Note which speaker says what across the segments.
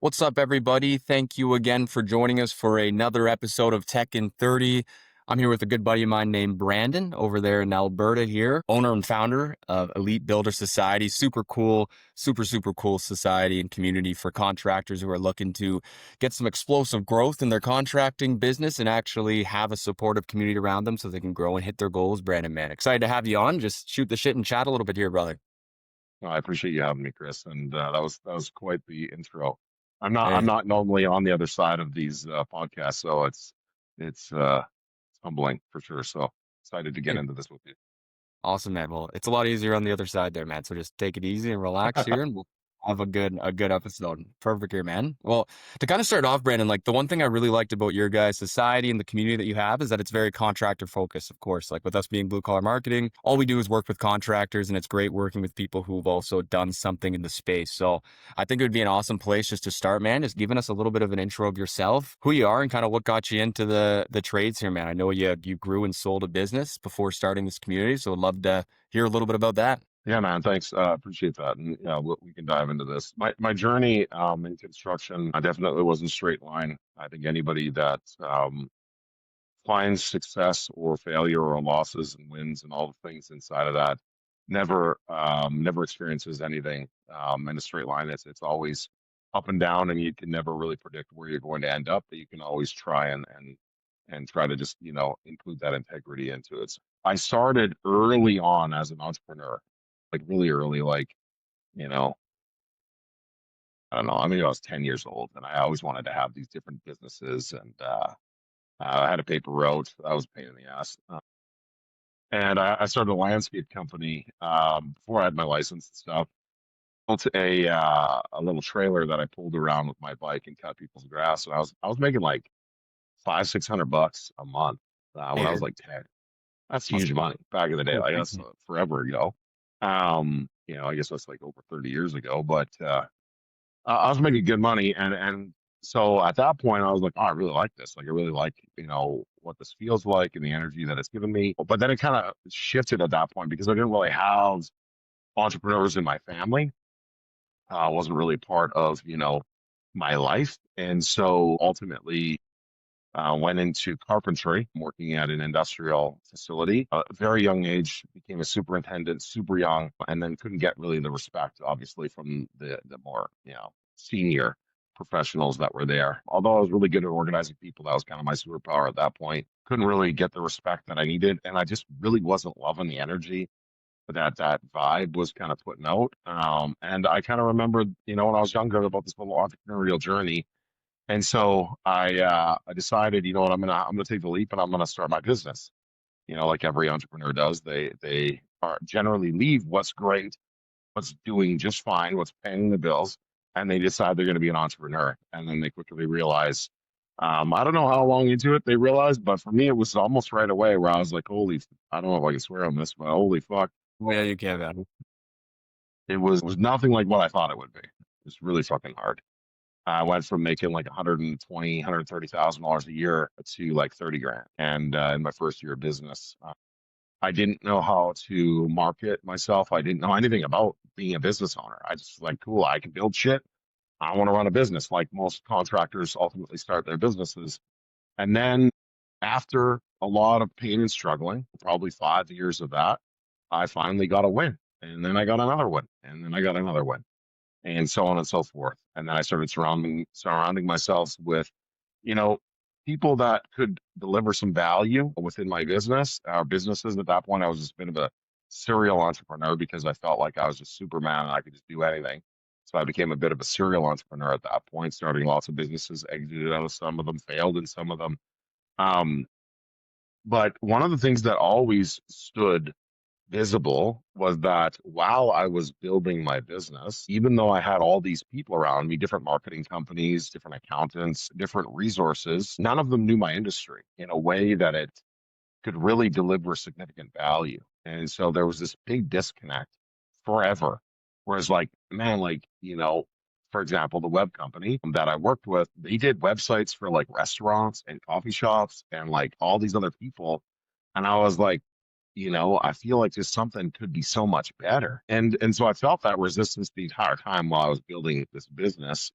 Speaker 1: What's up, everybody? Thank you again for joining us for another episode of Tech in 30. I'm here with a good buddy of mine named Brandon over there in Alberta here, owner and founder of Elite Builder Society. Super cool, super cool society and community for contractors who are looking to get some explosive growth in their contracting business and actually have a supportive community around them so they can grow and hit their goals. Brandon, man, excited to have you on. Just shoot the shit and chat a little bit here, brother.
Speaker 2: No, I appreciate you having me, Chris, and that was quite the intro. I'm
Speaker 1: Hey.
Speaker 2: not normally on the other side of these podcasts, so it's humbling for sure. So excited to get
Speaker 1: Hey.
Speaker 2: into this with you.
Speaker 1: Awesome, man. Well, it's a lot easier on the other side there, man. So just take it easy and relax here, and we'll have a good episode. Perfect here, man. Well, to kind of start off, Brandon, like the one thing I really liked about your guys' society and the community that you have is that it's very contractor focused, of course. Like with us being blue collar marketing, all we do is work with contractors, and it's great working with people who've also done something in the space. So I think it would be an awesome place just to start, man. Just giving us a little bit of an intro of yourself, who you are, and kind of what got you into the trades here, man. I know you grew and sold a business before starting this community, so I'd love to hear a little bit about that.
Speaker 2: Yeah, man, thanks. Appreciate that, and yeah, we can dive into this. My journey in construction, I definitely wasn't straight line. I think anybody that finds success or failure or losses and wins and all the things inside of that never experiences anything in a straight line. It's always up and down, and you can never really predict where you're going to end up, but you can always try and try to just include that integrity into it. I started early on as an entrepreneur, like really early, like you know I don't know, I mean, I was 10 years old, and I always wanted to have these different businesses, and I had a paper route. That was a pain in the ass. And I started a landscape company before I had my license and stuff. Built a little trailer that I pulled around with my bike and cut people's grass. And I was making like 500-600 bucks a month when I was
Speaker 1: Hey,
Speaker 2: like 10. That's huge
Speaker 1: awesome.
Speaker 2: money back in the day.
Speaker 1: Oh,
Speaker 2: Like that's
Speaker 1: crazy.
Speaker 2: forever ago. I guess that's like over 30 years ago. But I was making good money, and so at that point, I was like, oh, I really like this. Like, I really like what this feels like and the energy that it's given me. But then it kind of shifted at that point because I didn't really have entrepreneurs in my family. Wasn't really part of my life, and so ultimately went into carpentry, working at an industrial facility. Very young age, became a superintendent, super young, and then couldn't get really the respect, obviously, from the more senior professionals that were there. Although I was really good at organizing people, that was kind of my superpower at that point. Couldn't really get the respect that I needed, and I just really wasn't loving the energy that vibe was kind of putting out. And I kind of remembered, when I was younger about this whole entrepreneurial journey, and so I decided, you know what, I'm gonna take the leap and I'm gonna start my business. Like every entrepreneur does, they are generally leave what's great, what's doing just fine, what's paying the bills, and they decide they're gonna be an entrepreneur. And then they quickly realize, I don't know how long into it they realized, but for me it was almost right away where I was like, I don't know if I can swear on this, but holy fuck,
Speaker 1: Oh, yeah, you can, man.
Speaker 2: it was nothing like what I thought it would be. It's really fucking hard. I went from making like 120, $130,000 a year to like 30 grand. And in my first year of business, I didn't know how to market myself. I didn't know anything about being a business owner. I just was like, cool, I can build shit. I want to run a business like most contractors ultimately start their businesses. And then after a lot of pain and struggling, probably 5 years of that, I finally got a win. And then I got another win. And then I got another win and so on and so forth. And then I started surrounding myself with, you know, people that could deliver some value within my business. Our businesses at that point, I was just a bit of a serial entrepreneur because I felt like I was just Superman and I could just do anything. So I became a bit of a serial entrepreneur at that point, starting lots of businesses, exited out of some of them, failed in some of them. Um, but one of the things that always stood visible was that while I was building my business, even though I had all these people around me, different marketing companies, different accountants, different resources, none of them knew my industry in a way that it could really deliver significant value. And so there was this big disconnect forever. Whereas, like, man, like, for example, the web company that I worked with, they did websites for like restaurants and coffee shops and like all these other people. And I was like, I feel like just something could be so much better. And so I felt that resistance the entire time while I was building this business.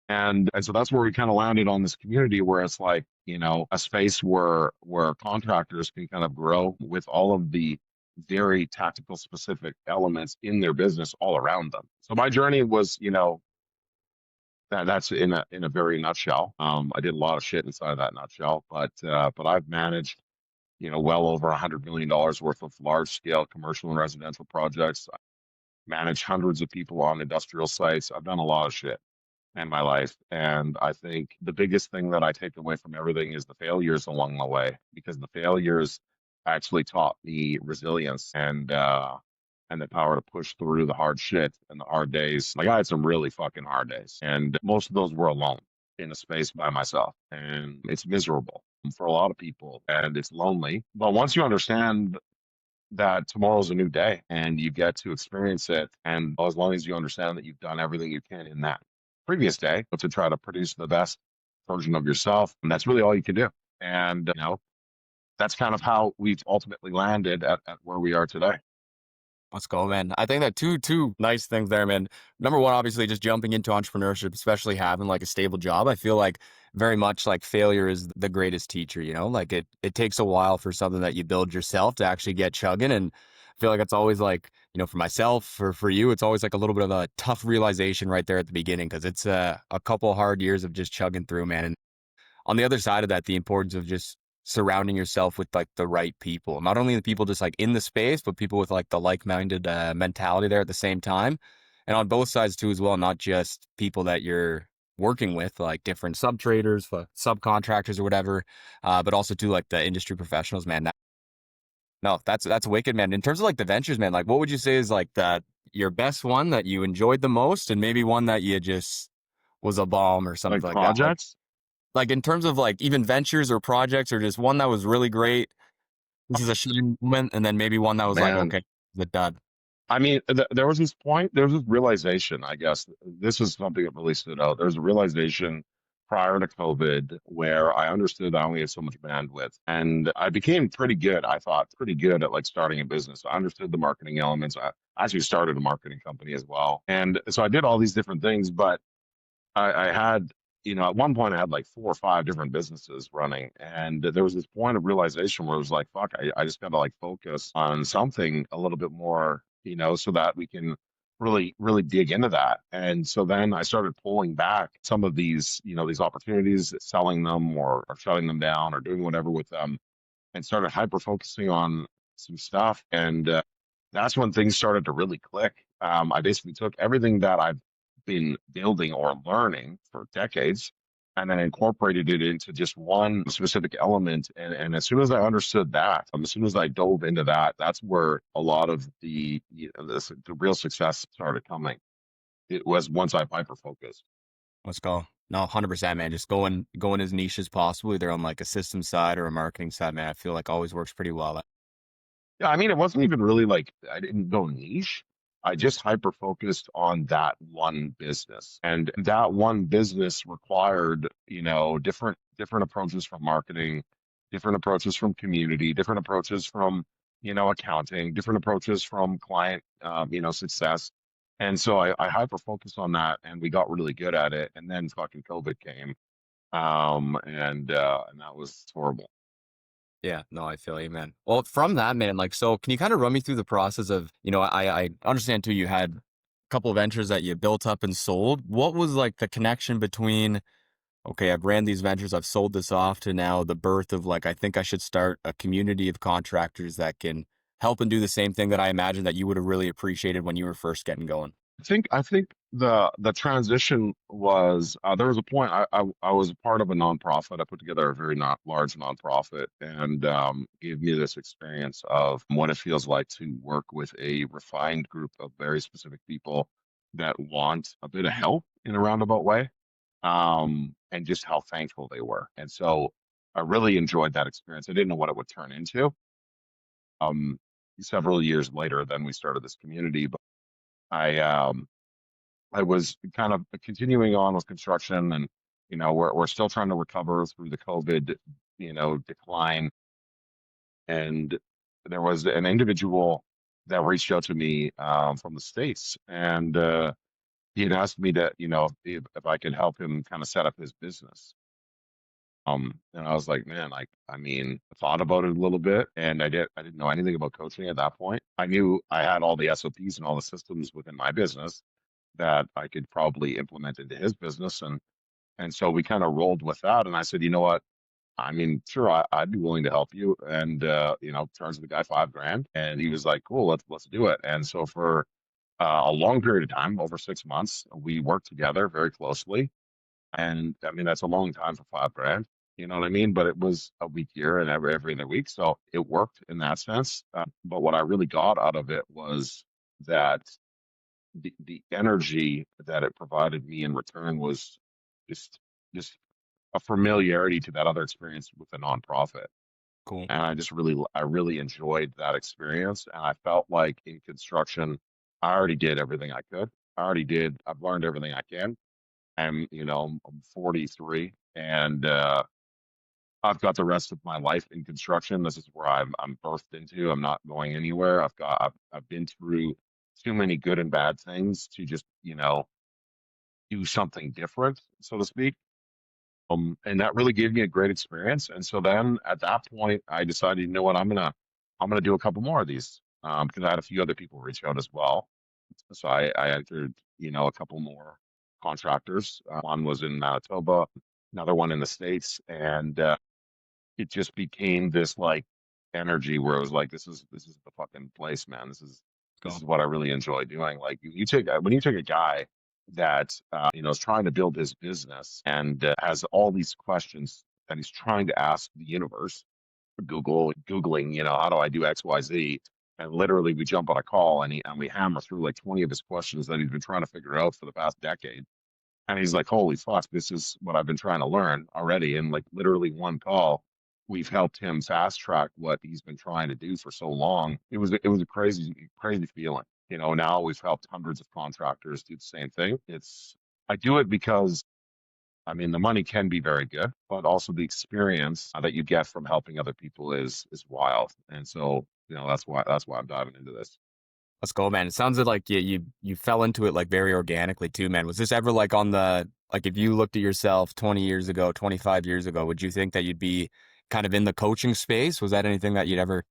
Speaker 2: And so that's where we kind of landed on this community where it's like, a space where contractors can kind of grow with all of the very tactical specific elements in their business all around them. So my journey was, that's in a very nutshell. I did a lot of shit inside of that nutshell, but I've managed, well over $100 million worth of large scale commercial and residential projects. I managed hundreds of people on industrial sites. I've done a lot of shit in my life. And I think the biggest thing that I take away from everything is the failures along the way, because the failures actually taught me resilience and the power to push through the hard shit and the hard days. Like I had some really fucking hard days, and most of those were alone in a space by myself. And it's miserable for a lot of people and it's lonely. But once you understand that tomorrow's a new day and you get to experience it. And as long as you understand that you've done everything you can in that previous day to try to produce the best version of yourself, and that's really all you can do. And, that's kind of how we've ultimately landed at where we are today.
Speaker 1: Let's go, man. I think that two nice things there, man. Number one, obviously just jumping into entrepreneurship, especially having like a stable job. I feel like very much like failure is the greatest teacher, you know? Like it takes a while for something that you build yourself to actually get chugging. And I feel like it's always like, for myself or for you, it's always like a little bit of a tough realization right there at the beginning because it's a couple hard years of just chugging through, man. And on the other side of that, the importance of just surrounding yourself with like the right people, not only the people just like in the space, but people with like the like-minded mentality there at the same time. And on both sides too, as well, not just people that you're working with, like different sub traders, subcontractors or whatever, but also too like the industry professionals, man. No, that's wicked, man. In terms of like the ventures, man, like what would you say is like that your best one that you enjoyed the most, and maybe one that you just was a bomb or
Speaker 2: Like
Speaker 1: something like that?
Speaker 2: projects,
Speaker 1: Like in terms of like even ventures or projects or just one that was really great. This is a shining moment, and then maybe one that was like,
Speaker 2: man.
Speaker 1: okay, the dud.
Speaker 2: I mean, there was this point, there was this realization, I guess. This is something that really stood out. There was a realization prior to COVID where I understood I only had so much bandwidth. And I became pretty good, I thought, pretty good at like starting a business. I understood the marketing elements. I actually started a marketing company as well. And so I did all these different things, but I had, at one point I had like four or five different businesses running. And there was this point of realization where it was like, fuck, I just got to like focus on something a little bit more, so that we can really, really dig into that. And so then I started pulling back some of these opportunities, selling them or shutting them down or doing whatever with them and started hyper focusing on some stuff. And that's when things started to really click. I basically took everything that I've been building or learning for decades and then incorporated it into just one specific element. And as soon as I understood that, as soon as I dove into that, that's where a lot of the real success started coming. It was once I hyper focused.
Speaker 1: Let's go. No, 100%, man. Just going as niche as possible, either on like a system side or a marketing side, man. I feel like always works pretty well.
Speaker 2: Yeah, I mean, it wasn't even really like I didn't go niche. I just hyper focused on that one business. And that one business required, different approaches from marketing, different approaches from community, different approaches from, accounting, different approaches from client, success. And so I hyper focused on that and we got really good at it. And then fucking COVID came. And that was horrible.
Speaker 1: Yeah, no, I feel you, man. Well, from that, man, like, so can you kind of run me through the process of, I understand too, you had a couple of ventures that you built up and sold. What was like the connection between, okay, I've ran these ventures, I've sold this off to now the birth of like, I think I should start a community of contractors that can help and do the same thing that I imagine that you would have really appreciated when you were first getting going.
Speaker 2: I think the transition was there was a point I was a part of a nonprofit. I put together a very not large nonprofit and gave me this experience of what it feels like to work with a refined group of very specific people that want a bit of help in a roundabout way, and just how thankful they were. And so I really enjoyed that experience. I didn't know what it would turn into. Um, Several years later, then we started this community, but I I was kind of continuing on with construction and we're still trying to recover through the COVID, decline. And there was an individual that reached out to me from the States and he had asked me to, if I could help him kind of set up his business. And I was like, man, like, I mean, I thought about it a little bit, and I didn't know anything about coaching at that point. I knew I had all the SOPs and all the systems within my business that I could probably implement into his business. And so we kind of rolled with that. And I said, you know what? I mean, sure, I'd be willing to help you. And charged the guy 5 grand. And he was like, cool, let's do it. And so for a long period of time, over 6 months, we worked together very closely. And I mean, that's a long time for 5 grand. You know what I mean? But it was a week here and every other week. So it worked in that sense. But what I really got out of it was that the energy that it provided me in return was just just a familiarity to that other experience with the nonprofit.
Speaker 1: Cool.
Speaker 2: And I really enjoyed that experience. And I felt like in construction, I already did everything I could. I've learned everything I can. I'm 43 and I've got the rest of my life in construction. This is where I'm birthed into. I'm not going anywhere. I've been through too many good and bad things to just, do something different, so to speak. And that really gave me a great experience. And so then at that point, I decided, you know what, I'm gonna do a couple more of these. Because I had a few other people reach out as well. So I entered, a couple more contractors. One was in Manitoba, another one in the States, and it just became this like energy where it was like, this is the fucking place, man. This
Speaker 1: Go.
Speaker 2: is what I really enjoy doing. Like you take when you take a guy that is trying to build his business and has all these questions that he's trying to ask the universe, googling, how do I do X, Y, Z, and literally we jump on a call and we hammer through like 20 of his questions that he's been trying to figure out for the past decade. And he's like, holy fuck, this is what I've been trying to learn already. And like literally one call, we've helped him fast track what he's been trying to do for so long. It was a crazy, crazy feeling. Now we've helped hundreds of contractors do the same thing. I do it because I mean the money can be very good, but also the experience that you get from helping other people is wild. And so, that's why I'm diving into this.
Speaker 1: Let's go, man. It sounds like you fell into it like very organically too, man. Was this ever like on the like if you looked at yourself 20 years ago, 25 years ago, would you think that you'd be kind of in the coaching space? Was that anything that you'd ever?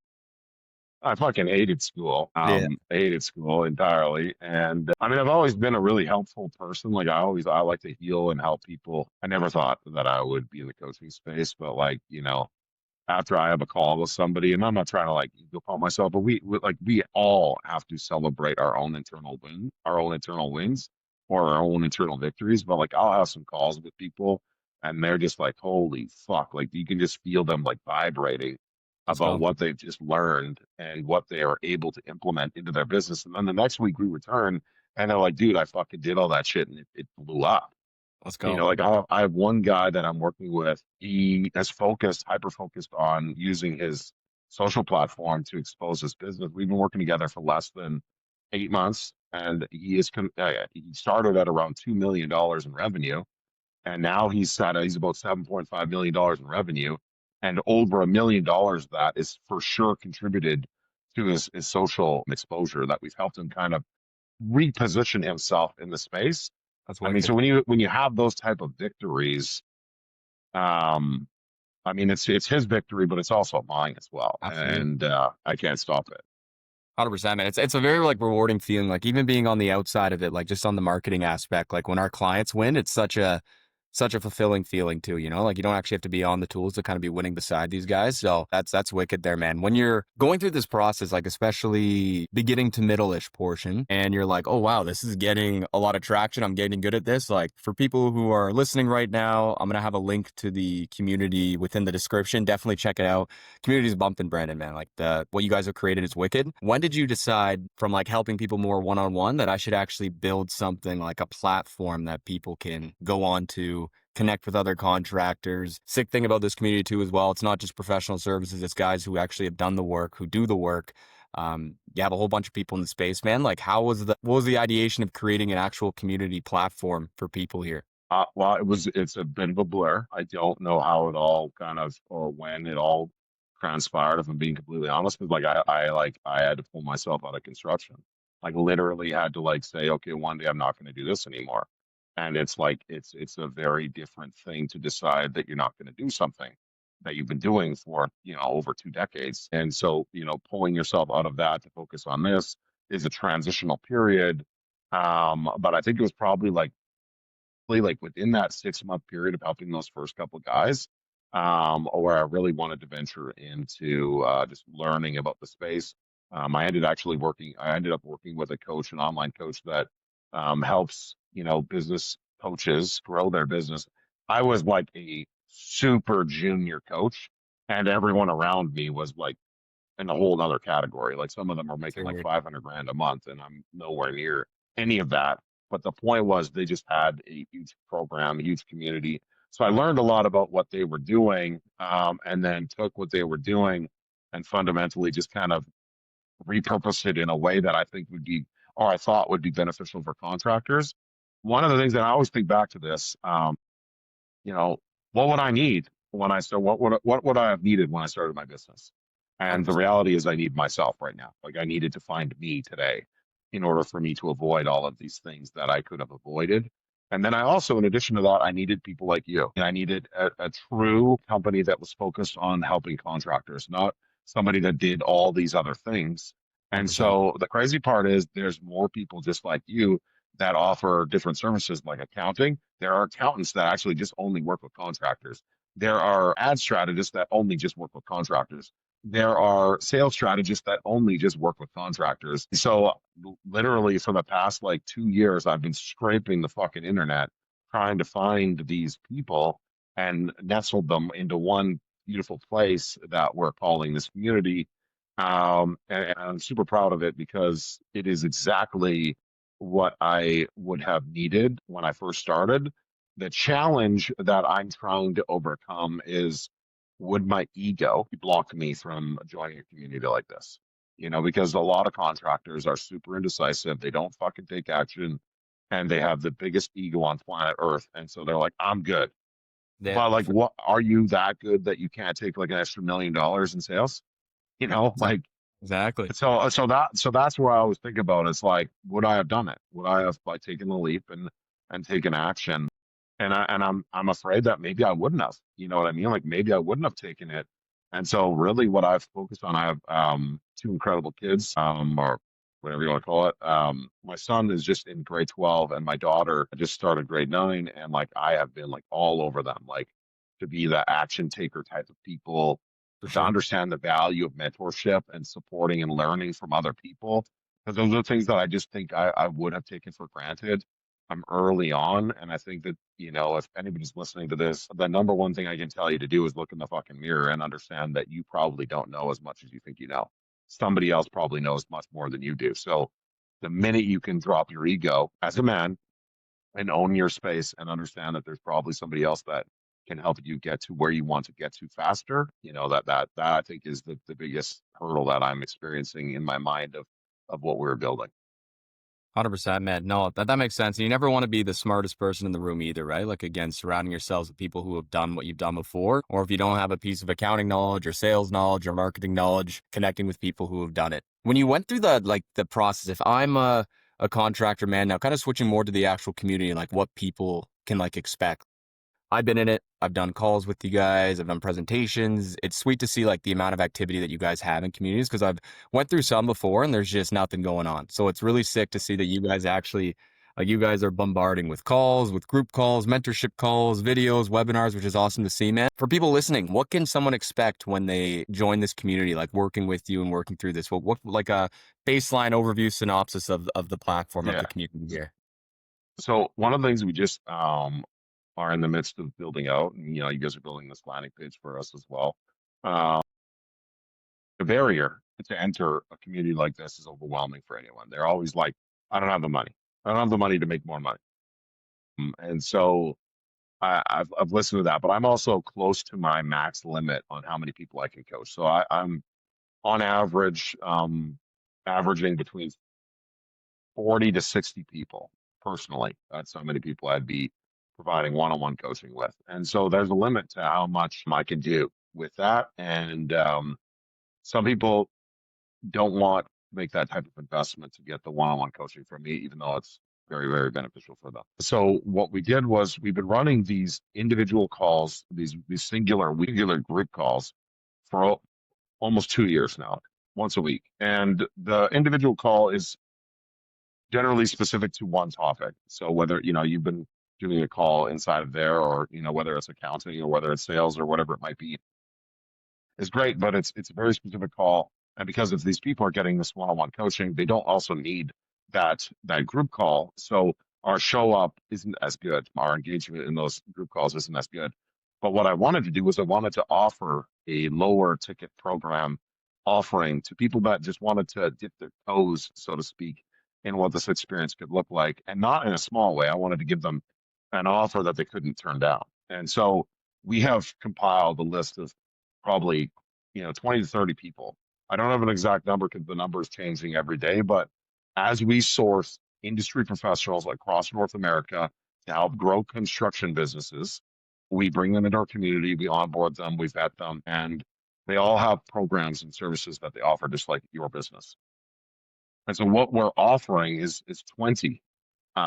Speaker 2: I fucking hated school.
Speaker 1: Yeah.
Speaker 2: I hated school entirely. And I mean, I've always been a really helpful person. Like I like to heal and help people. I never thought that I would be in the coaching space, but like, after I have a call with somebody, and I'm not trying to like ego call myself, but we all have to celebrate our own internal wins or our own internal victories. But like I'll have some calls with people and they're just like, holy fuck, like you can just feel them like vibrating
Speaker 1: Let's
Speaker 2: about
Speaker 1: go.
Speaker 2: what they've just learned and what they are able to implement into their business. And then the next week we return and they're like, dude, I fucking did all that shit and it blew up.
Speaker 1: Let's go.
Speaker 2: Like I have one guy that I'm working with. He has hyper focused on using his social platform to expose his business. We've been working together for less than 8 months, and he started at around $2 million in revenue, and now he's about $7.5 million in revenue, and over $1 million of that is for sure contributed to his social exposure that we've helped him kind of reposition himself in the space.
Speaker 1: That's
Speaker 2: I mean, so
Speaker 1: wicked.
Speaker 2: when you have those type of victories, um, I mean, it's his victory, but it's also mine as well,
Speaker 1: Absolutely.
Speaker 2: and I can't stop it.
Speaker 1: 100%, man. It's a very like rewarding feeling. Like even being on the outside of it, like just on the marketing aspect, like when our clients win, it's such a fulfilling feeling too, like you don't actually have to be on the tools to kind of be winning beside these guys. So that's wicked there, man. When you're going through this process, like especially beginning to middle-ish portion, and you're like, oh wow, this is getting a lot of traction. I'm getting good at this. Like for people who are listening right now, I'm gonna have a link to the community within the description. Definitely check it out. Community's bumping, Brandon, man. Like what you guys have created is wicked. When did you decide from like helping people more one-on-one that I should actually build something like a platform that people can go on to connect with other contractors? Sick thing about this community too as well, it's not just professional services, it's guys who actually have done the work, who do the work. You have a whole bunch of people in the space, man. Like what was the ideation of creating an actual community platform for people here?
Speaker 2: Well, it's a bit of a blur. I don't know how it all kind of or when it all transpired. If I'm being completely honest, because like I had to pull myself out of construction. like literally had to like say, okay, one day I'm not going to do this anymore. And it's like it's a very different thing to decide that you're not going to do something that you've been doing for, over 2 decades. And so, pulling yourself out of that to focus on this is a transitional period. But I think it was probably like within that 6 month period of helping those first couple of guys, where I really wanted to venture into just learning about the space. I ended up working with a coach, an online coach that helps, business coaches grow their business. I was like a super junior coach, and everyone around me was like in a whole other category. Like some of them are making like
Speaker 1: Figured.
Speaker 2: 500 grand a month, and I'm nowhere near any of that. But the point was, they just had a huge program, a huge community. So I learned a lot about what they were doing, and then took what they were doing and fundamentally just kind of repurposed it in a way that I think would be, or I thought would be beneficial for contractors. One of the things that I always think back to this, you know, what would I need when I start? What would I have needed when I started my business? And the
Speaker 1: 100%.
Speaker 2: reality is, I need myself right now. Like I needed to find me today in order for me to avoid all of these things that I could have avoided. And then I also, in addition to that, I needed people like you. And I needed a true company that was focused on helping contractors, not somebody that did all these other things. And
Speaker 1: 100%.
Speaker 2: so the crazy part is, there's more people just like you that offer different services like accounting. There are accountants that actually just only work with contractors. There are ad strategists that only just work with contractors. There are sales strategists that only just work with contractors. So literally for the past like 2 years, I've been scraping the fucking internet trying to find these people and nestled them into one beautiful place that we're calling this community. And I'm super proud of it because it is exactly what I would have needed when I first started. The challenge that I'm trying to overcome is, would my ego block me from joining a community like this? Because a lot of contractors are super indecisive. They don't fucking take action, and they have the biggest ego on planet Earth. And so they're like, I'm good.
Speaker 1: Yeah.
Speaker 2: But like, what, are you that good that you can't take like an extra $1 million in sales? Like,
Speaker 1: Exactly.
Speaker 2: so that's where I always think about. It's like, would I have done it? Would I have like taken the leap and taken action? And I'm afraid that maybe I wouldn't have. You know what I mean? Like maybe I wouldn't have taken it. And so really, what I've focused on, I have two incredible kids, or whatever you want to call it. My son is just in grade 12, and my daughter just started grade 9, and like I have been like all over them, like to be the action taker type of people,
Speaker 1: For
Speaker 2: to
Speaker 1: sure.
Speaker 2: understand the value of mentorship and supporting and learning from other people. Because those are things that I just think I would have taken for granted. I'm early on. And I think that, if anybody's listening to this, the number one thing I can tell you to do is look in the fucking mirror and understand that you probably don't know as much as you think you know. Somebody else probably knows much more than you do. So the minute you can drop your ego as a man and own your space and understand that there's probably somebody else that can help you get to where you want to get to faster, that I think is the biggest hurdle that I'm experiencing in my mind of what we're building.
Speaker 1: 100%, man. No, that makes sense. And you never want to be the smartest person in the room either, right? Like, again, surrounding yourselves with people who have done what you've done before. Or if you don't have a piece of accounting knowledge or sales knowledge or marketing knowledge, connecting with people who have done it. When you went through the process, if I'm a contractor, man, now kind of switching more to the actual community and like what people can like expect. I've been in it. I've done calls with you guys. I've done presentations. It's sweet to see like the amount of activity that you guys have in communities because I've went through some before and there's just nothing going on. So it's really sick to see that you guys actually like you guys are bombarding with calls, with group calls, mentorship calls, videos, webinars, which is awesome to see, man. For people listening, what can someone expect when they join this community, like working with you and working through this? What like a baseline overview synopsis of the platform of
Speaker 2: Yeah.
Speaker 1: the community here?
Speaker 2: So one of the things we just are in the midst of building out, and you guys are building this landing page for us as well. Uh, the barrier to enter a community like this is overwhelming for anyone. They're always like, I don't have the money. I don't have the money to make more money. And so I've listened to that, but I'm also close to my max limit on how many people I can coach. So I'm on average, averaging between 40 to 60 people personally. That's how many people I'd be providing one-on-one coaching with. And so there's a limit to how much I can do with that. And some people don't want make that type of investment to get the one-on-one coaching from me, even though it's very, very beneficial for them. So what we did was we've been running these individual calls, these singular group calls for almost 2 years now, once a week. And the individual call is generally specific to one topic. So whether, you've been doing a call inside of there, or, whether it's accounting or whether it's sales or whatever it might be, is great, but it's a very specific call. And because if these people are getting this one-on-one coaching, they don't also need that group call. So our show up isn't as good. Our engagement in those group calls isn't as good. But what I wanted to do was I wanted to offer a lower ticket program offering to people that just wanted to dip their toes, so to speak, in what this experience could look like. And not in a small way. I wanted to give them an offer that they couldn't turn down. And so we have compiled a list of probably 20 to 30 people. I don't have an exact number because the number is changing every day, but as we source industry professionals across North America to help grow construction businesses, we bring them into our community, we onboard them, we vet them, and they all have programs and services that they offer, just like your business. And so what we're offering is 20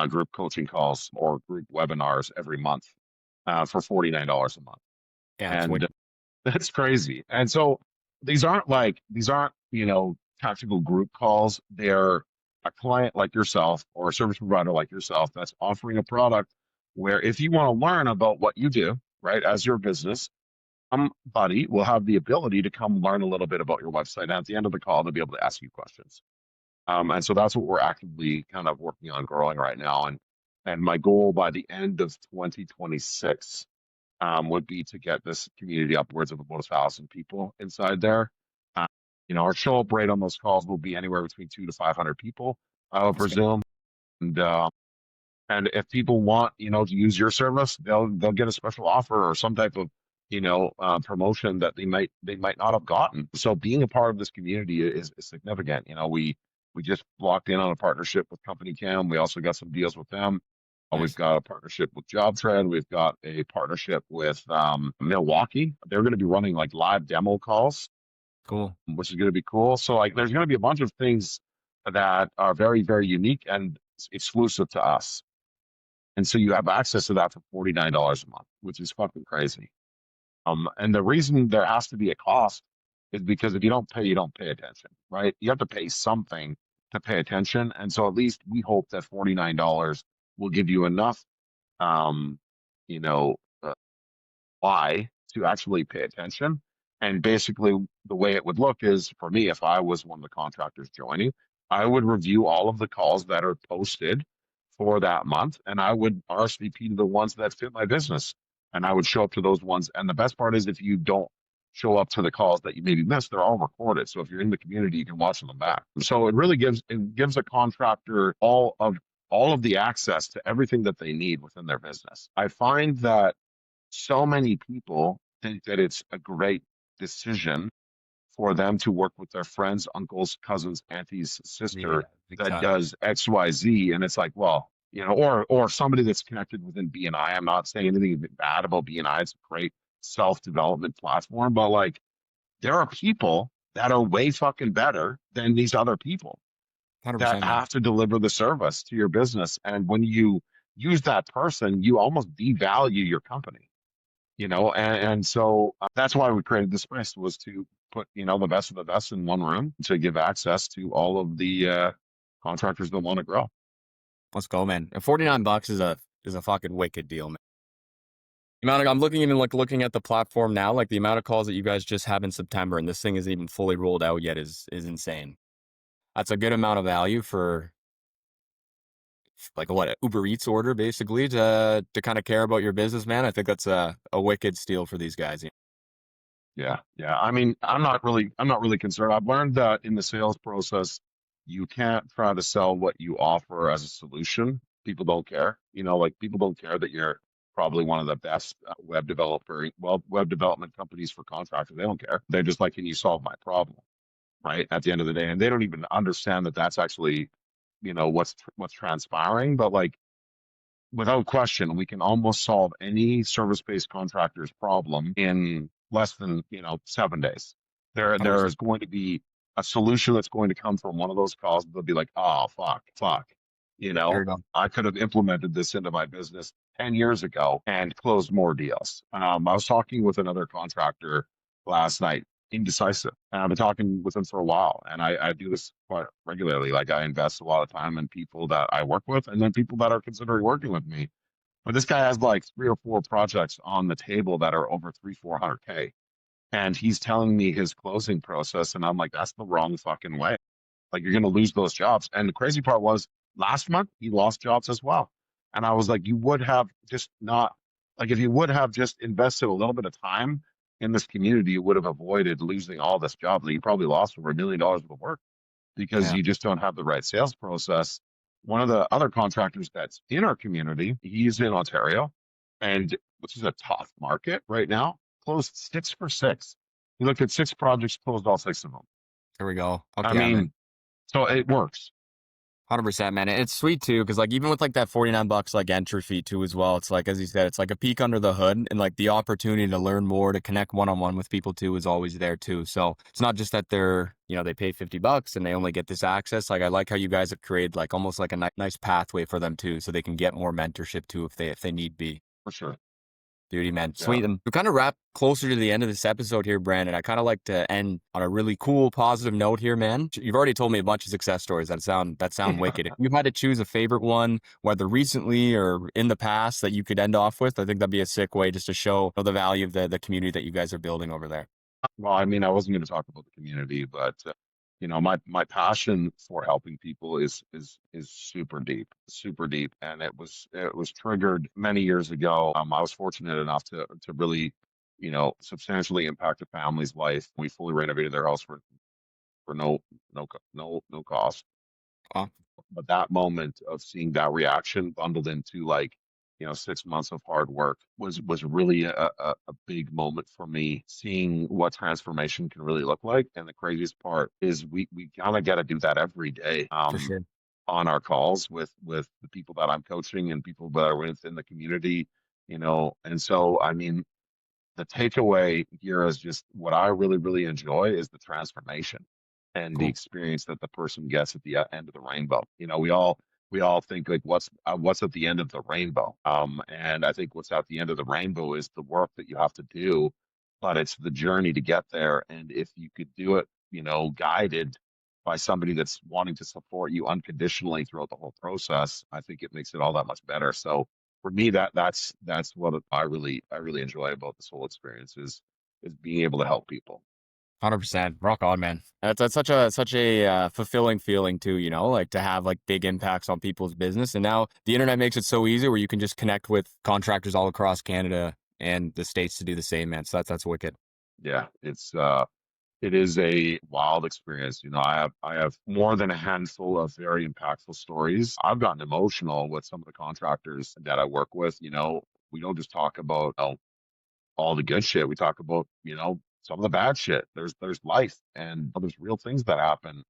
Speaker 2: group coaching calls or group webinars every month for $49 a month.
Speaker 1: Yeah, it's
Speaker 2: And that's crazy. And so these aren't, tactical group calls. They're a client like yourself or a service provider like yourself that's offering a product where if you want to learn about what you do, right, as your business, somebody will have the ability to come learn a little bit about your website. And at the end of the call, they'll be able to ask you questions. And so that's what we're actively kind of working on growing right now. And my goal by the end of 2026 would be to get this community upwards of about 1,000 people inside there. Our show up rate on those calls will be anywhere between 200 to 500 people, I would presume. And if people want, to use your service, they'll get a special offer or some type of, promotion that they might not have gotten. So being a part of this community is significant. We just locked in on a partnership with Company Cam. We also got some deals with them. We've
Speaker 1: nice.
Speaker 2: got a partnership with JobTread. We've got a partnership with Milwaukee. They're going to be running like live demo calls,
Speaker 1: Cool.
Speaker 2: which is going to be cool. So there's going to be a bunch of things that are very, very unique and exclusive to us. And so you have access to that for $49 a month, which is fucking crazy. And the reason there has to be a cost is because if you don't pay, you don't pay attention, right? You have to pay something to pay attention. And so at least we hope that $49 will give you enough, um, you know, uh, why to actually pay attention. And basically, the way it would look is for me, if I was one of the contractors joining, I would review all of the calls that are posted for that month, and I would RSVP to the ones that fit my business, and I would show up to those ones. And the best part is, if you don't show up to the calls that you maybe missed, they're all recorded. So if you're in the community, you can watch them back. So it gives a contractor all of the access to everything that they need within their business. I find that so many people think that it's a great decision for them to work with their friends, uncles, cousins, aunties,
Speaker 1: Yeah,
Speaker 2: sister
Speaker 1: big
Speaker 2: that
Speaker 1: time.
Speaker 2: does XYZ. And it's like, well, or somebody that's connected within BNI. I'm not saying anything bad about BNI. It's a great self-development platform, but like there are people that are way fucking better than these other people that
Speaker 1: 100%, man.
Speaker 2: have to deliver the service to your business. And when you use that person, you almost devalue your company, and so that's why we created this space, was to put, the best of the best in one room to give access to all of the contractors that want to grow.
Speaker 1: Let's go, man. And $49 is a fucking wicked deal, man. I'm looking at the platform now, like the amount of calls that you guys just have in September, and this thing isn't even fully rolled out yet is insane. That's a good amount of value for like what, a Uber Eats order basically to kind of care about your business, man. I think that's a wicked steal for these guys.
Speaker 2: Yeah, yeah. I mean, I'm not really concerned. I've learned that in the sales process, you can't try to sell what you offer as a solution. People don't care. Like people don't care that you're probably one of the best web development companies for contractors. They don't care. They're just like, can you solve my problem? Right at the end of the day, and they don't even understand that that's actually, what's transpiring. But like, without question, we can almost solve any service-based contractor's problem in less than 7 days. There
Speaker 1: 100%.
Speaker 2: is going to be a solution that's going to come from one of those calls, they'll be like, oh, fuck.
Speaker 1: There you go.
Speaker 2: I could have implemented this into my business 10 years ago and closed more deals. I was talking with another contractor last night, indecisive. And I've been talking with him for a while. And I do this quite regularly. Like I invest a lot of time in people that I work with and then people that are considering working with me. But this guy has like 3 or 4 projects on the table that are over 400K. And he's telling me his closing process. And I'm like, that's the wrong fucking way. Like you're going to lose those jobs. And the crazy part was last month he lost jobs as well. And I was like, you would have just not like if you would have just invested a little bit of time in this community, you would have avoided losing all this jobs. Like you probably lost over $1 million worth of work because
Speaker 1: Yeah.
Speaker 2: you just don't have the right sales process. One of the other contractors that's in our community, he's in Ontario, and which is a tough market right now, closed 6 for 6. He looked at 6 projects, closed all 6 of them.
Speaker 1: There we go. Fuck
Speaker 2: I
Speaker 1: yeah, man.
Speaker 2: mean, so it works.
Speaker 1: 100%, man. And it's sweet too, because like even with like that $49 like entry fee too as well, it's like as you said, it's like a peek under the hood, and like the opportunity to learn more, to connect one on one with people too is always there too. So it's not just that they're they pay $50 and they only get this access. Like I like how you guys have created like almost like a nice pathway for them too, so they can get more mentorship too if they need be.
Speaker 2: For sure.
Speaker 1: Beauty, man.
Speaker 2: Yeah.
Speaker 1: Sweet. And to kind of wrap closer to the end of this episode here, Brandon, I kind of like to end on a really cool, positive note here, man. You've already told me a bunch of success stories that sound wicked. If you had to choose a favorite one, whether recently or in the past, that you could end off with, I think that'd be a sick way just to show the value of the community that you guys are building over there.
Speaker 2: Well, I mean, I wasn't going to talk about the community, but my passion for helping people is super deep, and it was triggered many years ago. I was fortunate enough to really, substantially impact a family's life. We fully renovated their house for no cost.
Speaker 1: Wow.
Speaker 2: But that moment of seeing that reaction bundled into like 6 months of hard work was really a big moment for me, seeing what transformation can really look like. And the craziest part is we kind of got to do that every day
Speaker 1: For sure.
Speaker 2: on our calls with the people that I'm coaching and people that are within the community. And so I mean, the takeaway here is just what I really enjoy is the transformation and the
Speaker 1: Cool.
Speaker 2: experience that the person gets at the end of the rainbow. We all think like what's at the end of the rainbow. And I think what's at the end of the rainbow is the work that you have to do, but it's the journey to get there. And if you could do it, guided by somebody that's wanting to support you unconditionally throughout the whole process, I think it makes it all that much better. So for me, that's what I really enjoy about this whole experience is being able to help people.
Speaker 1: 100%. Rock on, man. That's such a fulfilling feeling too, like to have like big impacts on people's business. And now the internet makes it so easy where you can just connect with contractors all across Canada and the States to do the same, man. So that's wicked.
Speaker 2: Yeah, it is a wild experience. I have more than a handful of very impactful stories. I've gotten emotional with some of the contractors that I work with. We don't just talk about all the good shit. We talk about, some of the bad shit. There's life and there's real things that happen.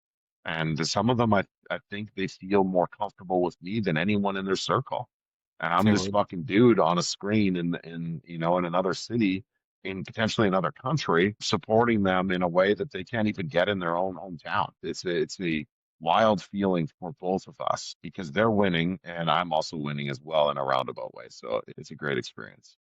Speaker 2: And some of them I think they feel more comfortable with me than anyone in their circle. And I'm
Speaker 1: Say
Speaker 2: this
Speaker 1: what?
Speaker 2: fucking dude on a screen in another city, in potentially another country, supporting them in a way that they can't even get in their own hometown. It's a wild feeling for both of us because they're winning and I'm also winning as well in a roundabout way. So it's a great experience.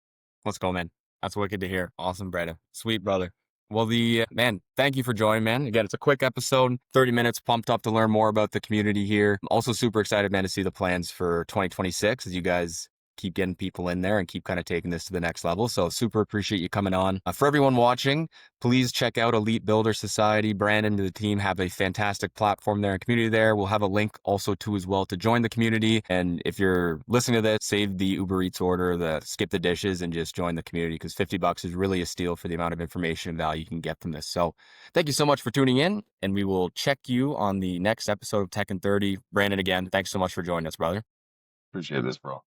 Speaker 1: Let's go, man. That's wicked to hear. Awesome, Brandon. Sweet, brother. Well, man, thank you for joining, man. Again, it's a quick episode, 30 minutes, pumped up to learn more about the community here. Also super excited, man, to see the plans for 2026 as you guys keep getting people in there and keep kind of taking this to the next level. So super appreciate you coming on. For everyone watching, please check out Elite Builder Society. Brandon and the team have a fantastic platform there and community there. We'll have a link also too as well to join the community. And if you're listening to this, save the Uber Eats order, skip the dishes and just join the community because $50 is really a steal for the amount of information and value you can get from this. So thank you so much for tuning in, and we will check you on the next episode of Tech in 30. Brandon, again, thanks so much for joining us, brother.
Speaker 2: Appreciate this, bro.